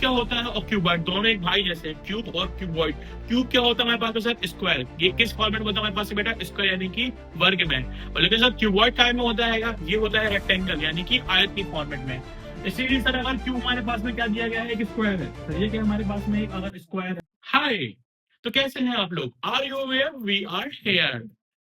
क्या होता है और क्यूबॉइड दोनों एक भाई जैसे हैं, क्यूब और क्यूबॉइड। क्यूब क्या होता है हमारे पास में सर? स्क्वायर। ये किस फॉर्मेट में होता है हमारे पास बेटा? स्क्वायर यानी कि वर्ग में। और लेकिन सर क्यूबॉइड काय में होता है, ये होता है रेक्टेंगल यानी कि आयत की फॉर्मेट में। इसीलिए सर अगर क्यूब हमारे पास में क्या दिया गया है? एक स्क्वायर है। तो ये क्या हमारे पास में एक अगर स्क्वायर है। हाय, तो कैसे हैं आप लोग? Are you where? We are here.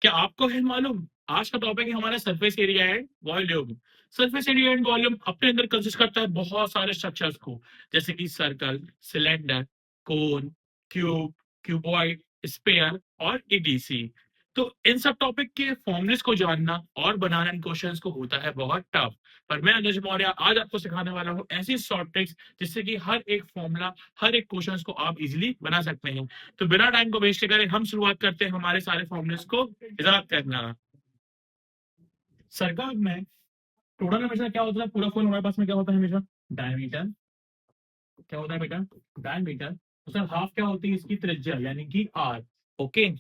क्या आपको है मालूम? आज का टॉपिक है हमारा surface area and volume. Surface area and volume अपने अंदर कंसिस्ट करता है बहुत सारे स्ट्रक्चर्स को, जैसे कि सर्कल, सिलेंडर, कोन, क्यूब, क्यूबॉइड, स्पेयर और ईडीसी। तो इन सब टॉपिक के फॉर्मुलेस को जानना और बनाना इन क्वेश्चंस को होता है बहुत टफ। पर मैं अनुज मौर्य आज आपको सिखाने वाला हूँ ऐसी शॉर्ट ट्रिक्स जिससे कि हर एक फॉर्मूला, हर एक क्वेश्चंस को आप इजीली बना सकते हैं। तो बिना टाइम को वेस्ट करें हम शुरुआत करते हैं हमारे सारे फॉर्मुलेस को याद करना। सर्कल में टोटल हमेशा क्या होता है? पूरा फुल हमारे पास में क्या होता है हमेशा? डायमीटर। क्या होता है बेटा? डायमीटर। तो सर हाफ क्या होती है इसकी? त्रिज्या यानी कि आर। ओके।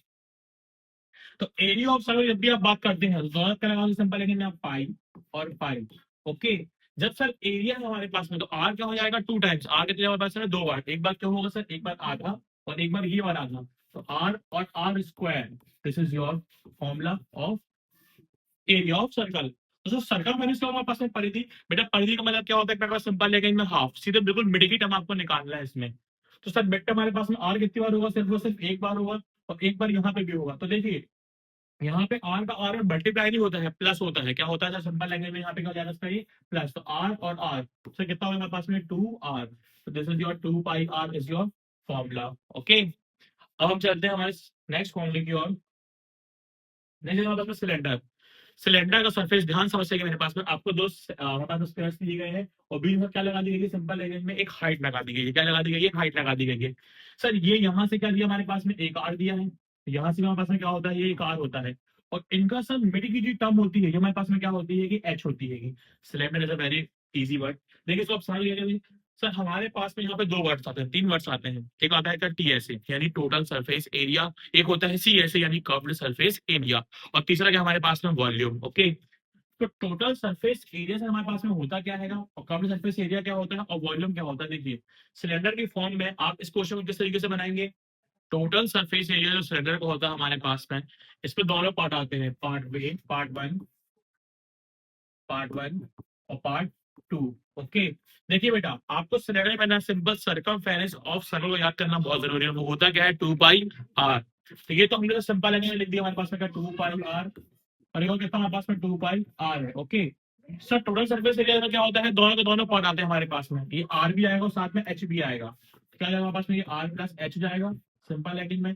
तो एरिया ऑफ सर्कल जब भी आप बात करते हैं तो दोनों का लगा सिंपल लेकिन आप पाई और पाई। ओके। जब सर एरिया है हमारे पास में तो आर क्या हो जाएगा? Two times. आर कितने हमारे पास है? दो बार। एक बार क्या होगा सर? एक बार आधा और एक बार ये वाला आधा। तो आर और R square. This is your formula of area of circle. तो सर सर्कल मैंने इसका हमारे पास में परिधि। बेटा परिधि का मतलब क्या होता है? मेरे पास सिंपल लेकिन मैं हाफ सीधे बिल्कुल मिड की टर्म आपको निकालना है इसमें। तो सर मिड हमारे पास में आर कितनी बार होगा? सिर्फ और सिर्फ एक बार होगा। और एक बार यहाँ पे भी होगा। तो देखिए यहाँ पे आर का आर मल्टीप्लाई नहीं होता है, प्लस होता है। क्या होता है? सिंपल लैंग्वेज में यहाँ पे क्या हो जाएगा इसका? ये प्लस। तो आर और आर से कितना होगा हमारे पास में? Two R. तो this is your two pi R is your formula. Okay. अब हम चलते हैं हमारे नेक्स्ट फॉर्मूले की ओर। नेक्स्ट हमारे पास में सिलेंडर। सिलेंडर का सरफेस ध्यान समझिएगा। मेरे पास में आपको दो हमारे पास स्क्वायर्स दिए गए हैं और बीच में क्या लगा दी गई है? सिंपल लैंग्वेज में एक हाइट लगा दी गई है। क्या लगा दी गई है? हाइट लगा दी गई है। सर ये यहाँ से क्या दिया हमारे पास में? एक आर दिया है। यहाँ से हमारे पास में क्या होता है? ये एक आर होता है। और इनका सर मिड की जो टर्म होती है ये हमारे पास में क्या होती है? कि एच होती है। Cylinder is a very easy word. देखिए इसको आप सारी जगह सर हमारे पास में यहाँ पे दो वर्ड्स आते हैं, तीन वर्ड्स आते हैं। एक आता है टीएसए यानी टोटल सरफेस एरिया। एक होता है सीएसए यानी कर्व्ड सरफेस एरिया। और तीसरा क्या हमारे पास में? वॉल्यूम। ओके। तो टोटल सरफेस एरिया से हमारे पास में होता क्या है और कर्व्ड सरफेस एरिया क्या होता है और वॉल्यूम क्या होता है? देखिए सिलेंडर की फॉर्म में आप इस क्वेश्चन को किस तरीके से बनाएंगे? टोटल सरफेस एरिया जो सिलेंडर का होता है हमारे पास में, इस पे दोनों पार्ट आते हैं, पार्ट वन और पार्ट टू। ओके। देखिए बेटा आपको सिलेंडर में ना सिंपल सरकमफेरेंस ऑफ सर्कल को याद करना बहुत जरूरी है। वो होता क्या है? Two pi R. तो ये तो हमने सिंपल लिख दिया हमारे पास में टू पाई आर। और ये कितना हमारे पास में? टू पाई आर है। Okay. Sir total surface area में क्या होता है? दोनों के दोनों पार्ट आते हैं हमारे पास में। ये आर भी आएगा और साथ में एच भी आएगा। तो क्या जाएगा हमारे पास में? ये आर प्लस एच जाएगा सिंपल लेकिन में।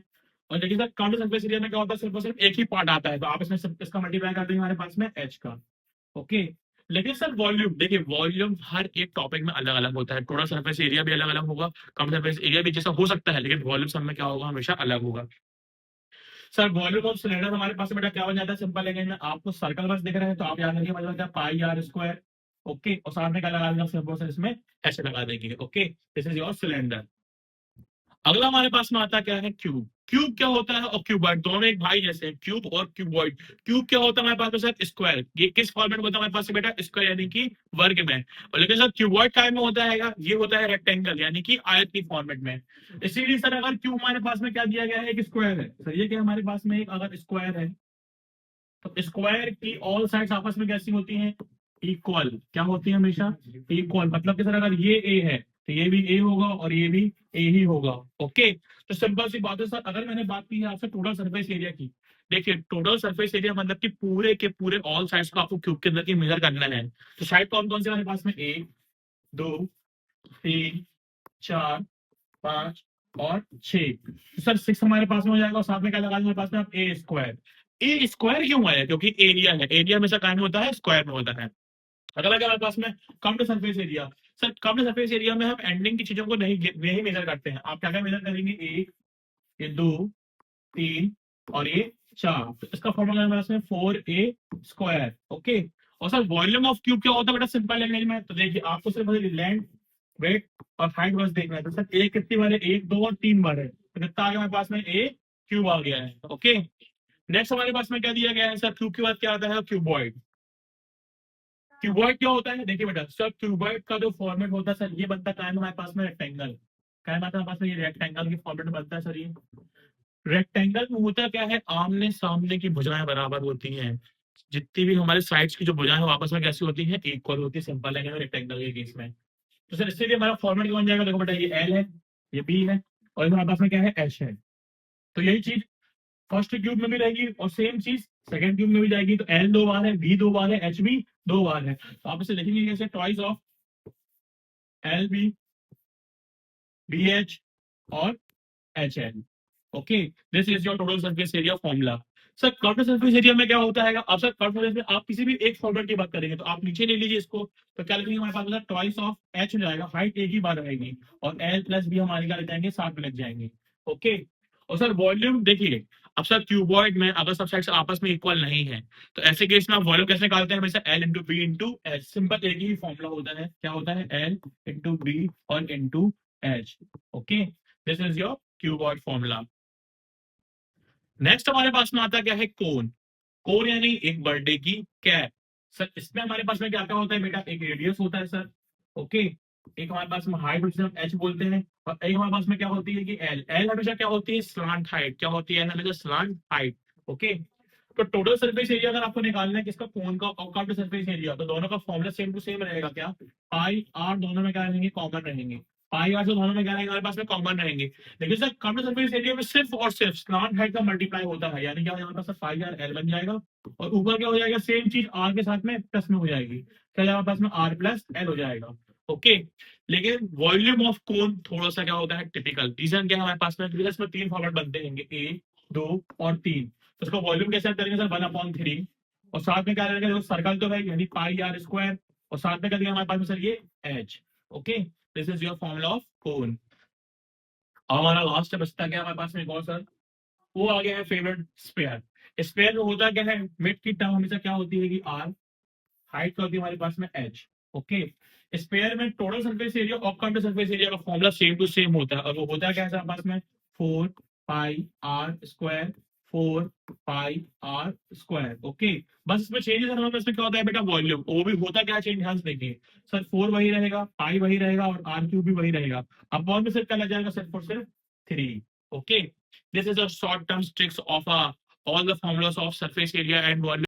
और देखिए सर काउंटर सरफेस एरिया में क्या होता है? सिर्फ और सिर्फ एक ही पार्ट आता है। तो आप इसमें इसका मल्टीप्लाई कर देंगे हमारे पास में एच का। ओके। लेकिन सर वॉल्यूम, देखिए वॉल्यूम हर एक टॉपिक में अलग अलग होता है। टोटल सरफेस एरिया भी अलग अलग होगा, कम सरफेस एरिया भी जैसा हो सकता है, लेकिन वॉल्यूम सब में क्या होगा? हमेशा अलग होगा। सर वॉल्यूम ऑफ सिलेंडर हमारे पास बेटा क्या बन जाता है? सिंपल लैंग्वेज में आपको सर्कल बस दिख रहा है तो आप याद रखिए मतलब क्या? पाई आर स्क्वायर। ओके। और साथ में क्या लगा देंगे? सिंपल से इसमें ऐसे लगा देंगे। Okay. This is your cylinder. अगला हमारे पास में आता क्या है? क्यूब। क्यूब क्या होता है और क्यूबॉइड दोनों एक भाई जैसे हैं, क्यूब और क्यूबॉइड। क्यूब क्या होता है हमारे पास में सर? स्क्वायर। ये किस फॉर्मेट में होता है हमारे पास में बेटा? स्क्वायर यानी कि वर्ग में। और लेकिन सर क्यूबॉइड काय में होता है? ये होता है रेक्टेंगल यानी कि आयत की फॉर्मेट में। इसीलिए सर अगर क्यूब हमारे पास में क्या दिया गया है? एक स्क्वायर है। सर ये क्या हमारे पास में एक अगर स्क्वायर है तो स्क्वायर की ऑल साइड्स आपस में कैसी होती हैं? इक्वल। क्या होती है? हमेशा इक्वल। मतलब कि सर अगर ये ए है तो ये भी ए होगा और ये भी ए ही होगा। ओके। तो सिंपल सी बात है सर, अगर मैंने बात की है आपसे टोटल सरफेस एरिया की, देखिए टोटल सरफेस एरिया मतलब कि पूरे के पूरे ऑल साइड्स को आपको क्यूब के अंदर की मेजर करना है। तो साइड कौन कौन से हमारे पास में? एक, दो, तीन, चार, पांच और छह। तो सर सिक्स हमारे पास में हो जाएगा और साथ में क्या लगा हमारे पास में? आप ए स्क्वायर। ए स्क्वायर क्यों आया? क्योंकि एरिया है, एरिया हमेशा काय में होता है? स्क्वायर में होता है। अगला क्या हमारे पास में? Counter surface area. Sir counter surface area में हम एंडिंग की चीजों को नहीं मेजर करते हैं। आप क्या क्या मेजर करेंगे? एक, ये दो, तीन और ये चार। तो इसका फॉर्मूला हमारे पास में 4a²। ओके। और सर वॉल्यूम ऑफ क्यूब क्या होता है बेटा? सिंपल लैंग्वेज में तो देखिए आपको सिर्फ लेंथ, वेट और हाइट बस देखना है। तो सर ए कितनी बार है? एक, दो और तीन बार है। तो कितना आ गया हमारे पास में? ए क्यूब आ गया है। ओके। नेक्स्ट हमारे पास में क्या दिया गया है सर? क्यूब के बाद क्या आता है? क्यूबॉइड। क्यूबॉइड क्या होता है, देखिए बेटा सर, क्यूबॉइड का जो फॉर्मेट होता है सर, ये बनता है हमारे पास में रेक्टेंगल, क्या है हमारे पास में, ये रेक्टेंगल के फॉर्मेट बनता है सर। ये रेक्टेंगल में होता क्या है, आमने सामने की भुजाएं बराबर होती हैं, जितनी भी हमारे साइड्स की जो भुजाएं हैं वो आपस में कैसी होती हैं, इक्वल होती है, सिंपल है रेक्टेंगल के केस में। तो सर इससे लिए हमारा फॉर्मेट बन जाएगा, देखो बेटा ये एल है, ये बी है, और हमारे पास में क्या है, एच है। तो यही चीज फर्स्ट क्यूब में भी रहेगी और सेम चीज सेकंड क्यूब में भी जाएगी। तो एल 2 बार है, बी 2 बार है, एच भी 2 बार है। तो आप इसे लिखेंगे कैसे, twice of L B, B H और H L. Okay, this is your total surface area formula. Sir curve surface area में क्या होता है, अब सर कर्व सरफेस में आप किसी भी एक फॉर्मेट की बात करेंगे तो आप नीचे ले लीजिए इसको, तो क्या लिखेंगे हमारे पास होता है ट्वाइस ऑफ एच हो जाएगा, हाइट एक ही बार रहेगी, और एल प्लस बी हमारे क्या लग जाएंगे, साथ में लग जाएंगे। ओके, और सर वॉल्यूम देखिए, अब सर क्यूबॉइड में अगर सब साइड्स आपस में इक्वल नहीं है तो ऐसे केस में आप वॉल्यूम कैसे निकालते हैं, हमेशा L into B into H, simple एक ही फॉर्मूला होता है, क्या होता है, एल इंटू बी और into H. Okay, this is your cuboid formula. Next हमारे पास में आता क्या है, कोन। कोन यानी एक बर्थडे की कैप। सर इसमें हमारे पास में क्या क्या होता है बेटा, एक रेडियस होता है सर, ओके, एक हमारे पास में हाइट जिसे हम एच बोलते हैं, और एक हमारे पास में क्या होती है कि एल। एल हमेशा क्या होती है, स्लांट हाइट, क्या होती है हमेशा, स्लांट हाइट। ओके, तो टोटल सरफेस एरिया अगर आपको निकालना है किसका, कोन का और कर्व्ड सरफेस एरिया, तो दोनों का फॉर्मूला सेम टू सेम रहेगा, क्या, पाई आर दोनों में क्या रहेंगे, कॉमन रहेंगे। पाई आर से दोनों में क्या रहेंगे, हमारे पास में कॉमन रहेंगे। लेकिन सर कर्व्ड सरफेस एरिया में सिर्फ और सिर्फ स्लांट हाइट का मल्टीप्लाई होता है, यानी क्या हमारे पास पाई आर एल बन जाएगा, और ऊपर क्या हो जाएगा, सेम चीज आर के साथ में प्लस में हो जाएगी, क्या हमारे पास में आर प्लस एल हो जाएगा। ओके, लेकिन वॉल्यूम ऑफ कोन थोड़ा सा क्या होता है टिपिकल, रीजन क्या है हमारे पास में, because इसमें तीन फॉर्मेट बनते हैं, ए, दो और तीन। तो उसका वॉल्यूम कैसे करेंगे सर, 1/3, और साथ में क्या रहेगा, सर्कल तो है यानी पाई आर स्क्वायर, और साथ में क्या दिया हमारे पास में सर, ये H. Okay, this is your formula of cone. अब हमारा लास्ट बचता क्या हमारे पास में, एक और सर, वो आ गया है फेवरेट स्पेयर। स्पेयर में होता क्या है, मिड की टर्म हमेशा क्या होती है कि आर, हाइट क्या होती है हमारे पास में एच। ओके, स्पेयर में टोटल सरफेस एरिया और कंप्लीट सरफेस एरिया का फॉर्मूला सेम टू सेम होता है, और वो होता क्या है हमारे पास में, 4 pi r square, 4 pi r square. Okay, बस इसमें चेंजेस हमारे पास में क्या होता है बेटा, वॉल्यूम, वो भी होता क्या चेंज, ध्यान से देखिए सर, 4 वही रहेगा, पाई वही रहेगा, और आर क्यूब भी वही रहेगा, अपॉन में सिर्फ क्या लग जाएगा, सिर्फ और सिर्फ 3। Okay, this is a short term tricks of all the formulas of surface area and volume.